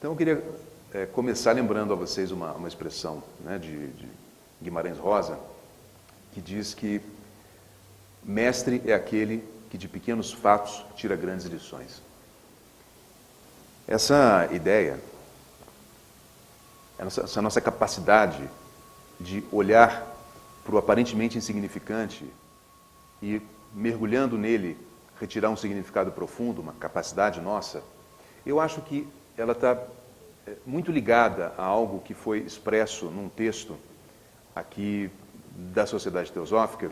Então eu queria começar lembrando a vocês uma expressão, né, de Guimarães Rosa, que diz que mestre é aquele que de pequenos fatos tira grandes lições. Essa ideia, essa nossa capacidade de olhar para o aparentemente insignificante e, mergulhando nele, retirar um significado profundo, uma capacidade nossa, eu acho que ela está muito ligada a algo que foi expresso num texto aqui da Sociedade Teosófica,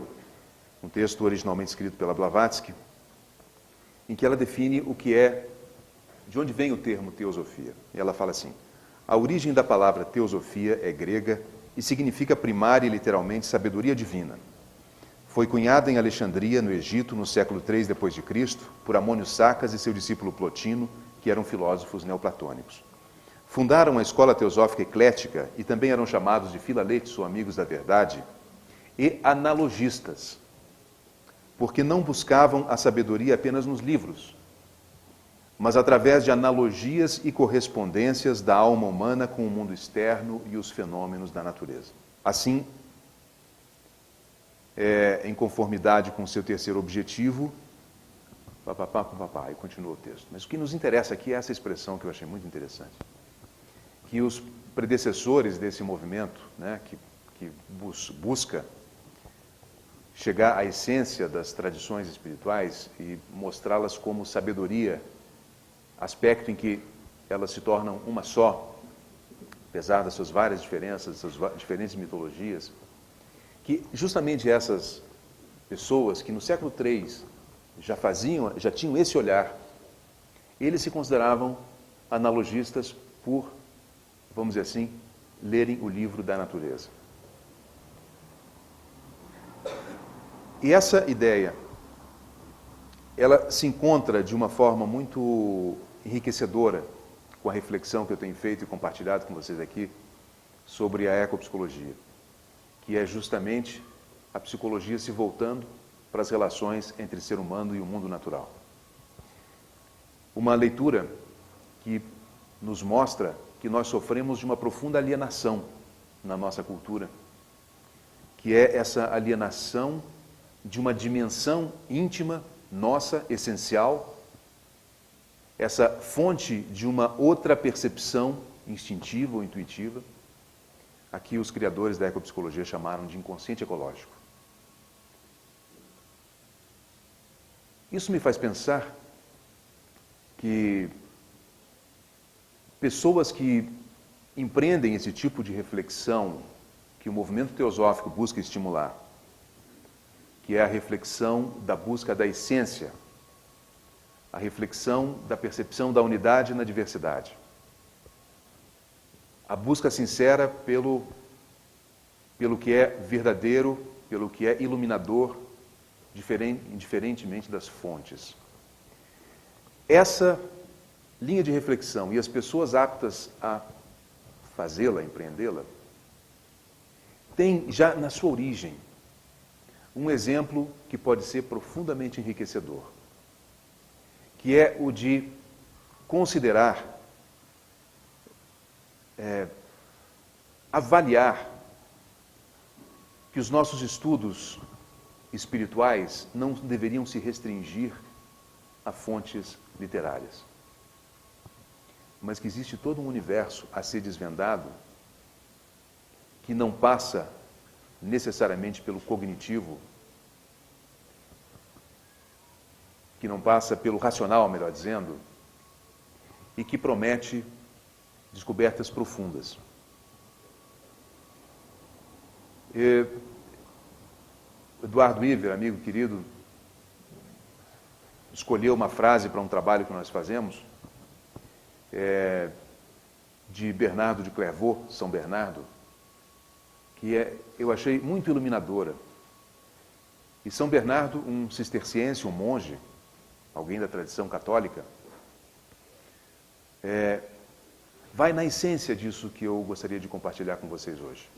um texto originalmente escrito pela Blavatsky, em que ela define o que é, de onde vem o termo teosofia. E ela fala assim: a origem da palavra teosofia é grega e significa primária e literalmente sabedoria divina. Foi cunhada em Alexandria, no Egito, no século III d.C., por Amônio Sacas e seu discípulo Plotino, que eram filósofos neoplatônicos. Fundaram a escola teosófica eclética e também eram chamados de filaletes ou amigos da verdade e analogistas, porque não buscavam a sabedoria apenas nos livros, mas através de analogias e correspondências da alma humana com o mundo externo e os fenômenos da natureza. Assim, em conformidade com seu terceiro objetivo, e continua o texto. Mas o que nos interessa aqui é essa expressão que eu achei muito interessante, que os predecessores desse movimento, né, que busca chegar à essência das tradições espirituais e mostrá-las como sabedoria, aspecto em que elas se tornam uma só, apesar das suas várias diferenças, das suas diferentes mitologias, que justamente essas pessoas que no século III já tinham esse olhar, eles se consideravam analogistas por, vamos dizer assim, lerem o livro da natureza. E essa ideia, ela se encontra de uma forma muito enriquecedora com a reflexão que eu tenho feito e compartilhado com vocês aqui sobre a ecopsicologia, que é justamente a psicologia se voltando para as relações entre ser humano e o mundo natural. Uma leitura que nos mostra que nós sofremos de uma profunda alienação na nossa cultura, que é essa alienação de uma dimensão íntima, nossa, essencial, essa fonte de uma outra percepção instintiva ou intuitiva, aqui os criadores da ecopsicologia chamaram de inconsciente ecológico. Isso me faz pensar que pessoas que empreendem esse tipo de reflexão que o movimento teosófico busca estimular, que é a reflexão da busca da essência, a reflexão da percepção da unidade na diversidade, a busca sincera pelo que é verdadeiro, pelo que é iluminador, indiferentemente das fontes. Essa linha de reflexão e as pessoas aptas a fazê-la, empreendê-la, tem já na sua origem um exemplo que pode ser profundamente enriquecedor, que é o de considerar, avaliar que os nossos estudos espirituais não deveriam se restringir a fontes literárias, mas que existe todo um universo a ser desvendado que não passa necessariamente pelo cognitivo, que não passa pelo racional, melhor dizendo, e que promete descobertas profundas. Eduardo Iver, amigo querido, escolheu uma frase para um trabalho que nós fazemos, de Bernardo de Clairvaux, São Bernardo, que eu achei muito iluminadora. E São Bernardo, um cisterciense, um monge, alguém da tradição católica, vai na essência disso que eu gostaria de compartilhar com vocês hoje.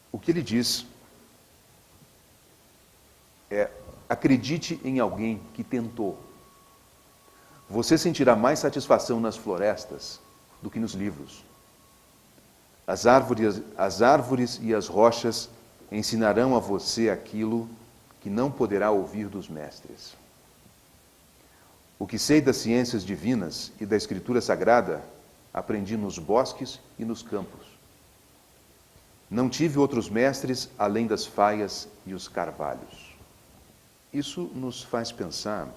O que ele diz é: acredite em alguém que tentou. Você sentirá mais satisfação nas florestas do que nos livros. As árvores e as rochas ensinarão a você aquilo que não poderá ouvir dos mestres. O que sei das ciências divinas e da Escritura Sagrada, aprendi nos bosques e nos campos. Não tive outros mestres além das faias e os carvalhos. Isso nos faz pensar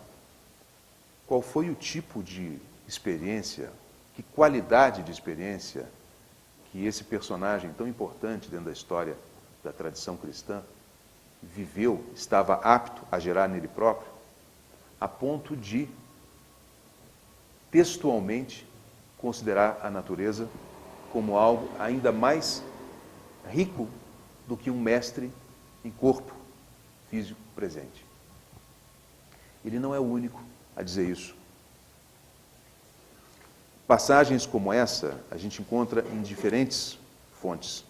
qual foi o tipo de experiência, que qualidade de experiência que esse personagem tão importante dentro da história da tradição cristã viveu, estava apto a gerar nele próprio, a ponto de textualmente considerar a natureza como algo ainda mais rico do que um mestre em corpo físico presente. Ele não é o único a dizer isso. Passagens como essa a gente encontra em diferentes fontes.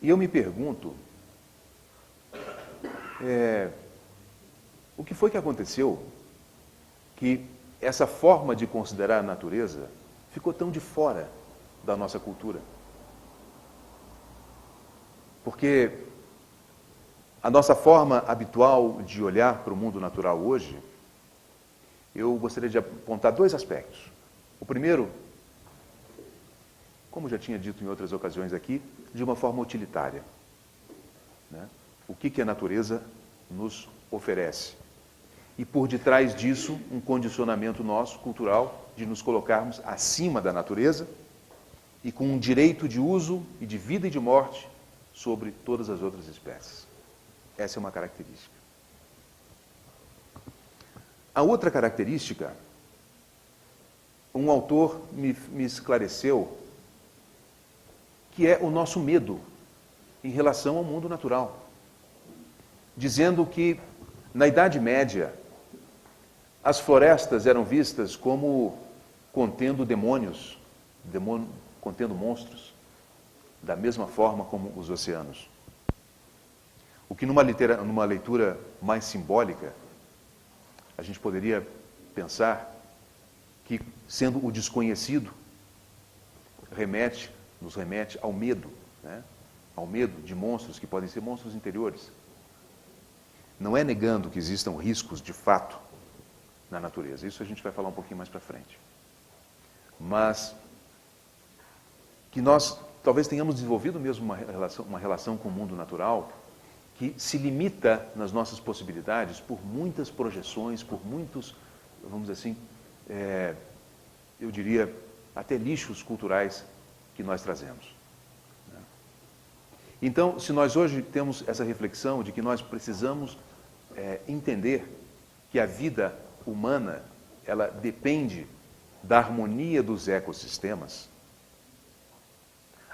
E eu me pergunto, o que foi que aconteceu que essa forma de considerar a natureza ficou tão de fora da nossa cultura? Porque a nossa forma habitual de olhar para o mundo natural hoje, eu gostaria de apontar dois aspectos. O primeiro, como já tinha dito em outras ocasiões aqui, de uma forma utilitária. Né? O que a natureza nos oferece? E por detrás disso, um condicionamento nosso, cultural, de nos colocarmos acima da natureza e com um direito de uso e de vida e de morte sobre todas as outras espécies. Essa é uma característica. A outra característica, um autor me esclareceu, que é o nosso medo em relação ao mundo natural, dizendo que, na Idade Média, as florestas eram vistas como contendo demônios, contendo monstros, da mesma forma como os oceanos. O que numa leitura mais simbólica, a gente poderia pensar que, sendo o desconhecido, nos remete ao medo, né? Ao medo de monstros que podem ser monstros interiores. Não é negando que existam riscos de fato na natureza, isso a gente vai falar um pouquinho mais para frente. Mas que nós talvez tenhamos desenvolvido mesmo uma relação com o mundo natural que se limita nas nossas possibilidades por muitas projeções, por muitos, vamos dizer assim, eu diria, até lixos culturais que nós trazemos. Então, se nós hoje temos essa reflexão de que nós precisamos entender que a vida humana, ela depende da harmonia dos ecossistemas,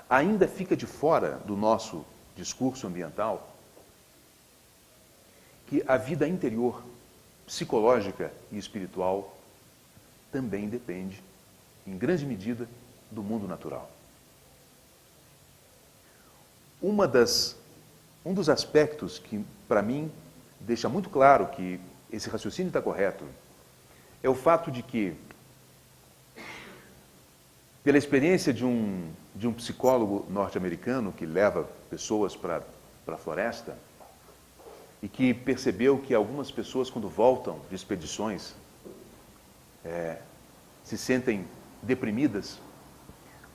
ainda fica de fora do nosso discurso ambiental que a vida interior, psicológica e espiritual também depende, em grande medida, do mundo natural. Um dos aspectos que, para mim, deixa muito claro que esse raciocínio está correto é o fato de que, pela experiência de um psicólogo norte-americano que leva pessoas para a floresta e que percebeu que algumas pessoas, quando voltam de expedições, se sentem deprimidas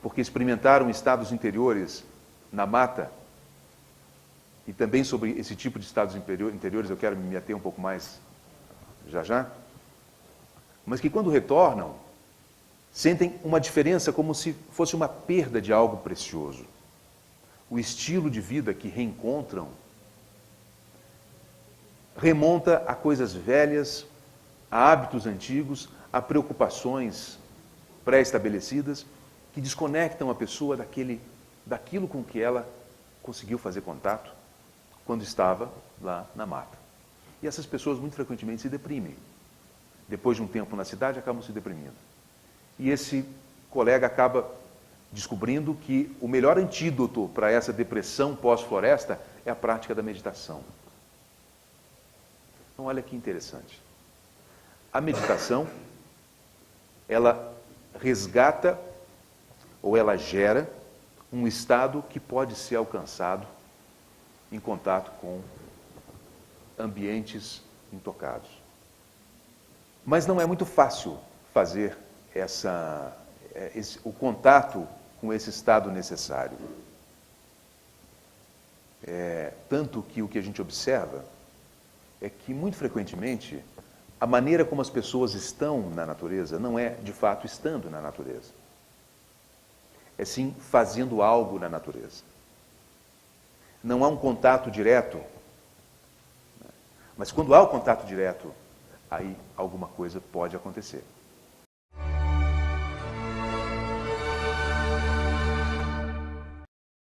porque experimentaram estados interiores na mata. E também sobre esse tipo de estados interiores eu quero me ater um pouco mais já. Mas que quando retornam, sentem uma diferença como se fosse uma perda de algo precioso. O estilo de vida que reencontram remonta a coisas velhas, a hábitos antigos, a preocupações pré-estabelecidas que desconectam a pessoa daquilo com que ela conseguiu fazer contato quando estava lá na mata. E essas pessoas muito frequentemente se deprimem. Depois de um tempo na cidade, acabam se deprimindo. E esse colega acaba descobrindo que o melhor antídoto para essa depressão pós-floresta é a prática da meditação. Então, olha que interessante. A meditação ela resgata ou ela gera um estado que pode ser alcançado em contato com ambientes intocados. Mas não é muito fácil fazer o contato com esse estado necessário. Tanto que o que a gente observa é que, muito frequentemente, a maneira como as pessoas estão na natureza não é, de fato, estando na natureza. É sim fazendo algo na natureza. Não há um contato direto, mas quando há o contato direto, aí alguma coisa pode acontecer.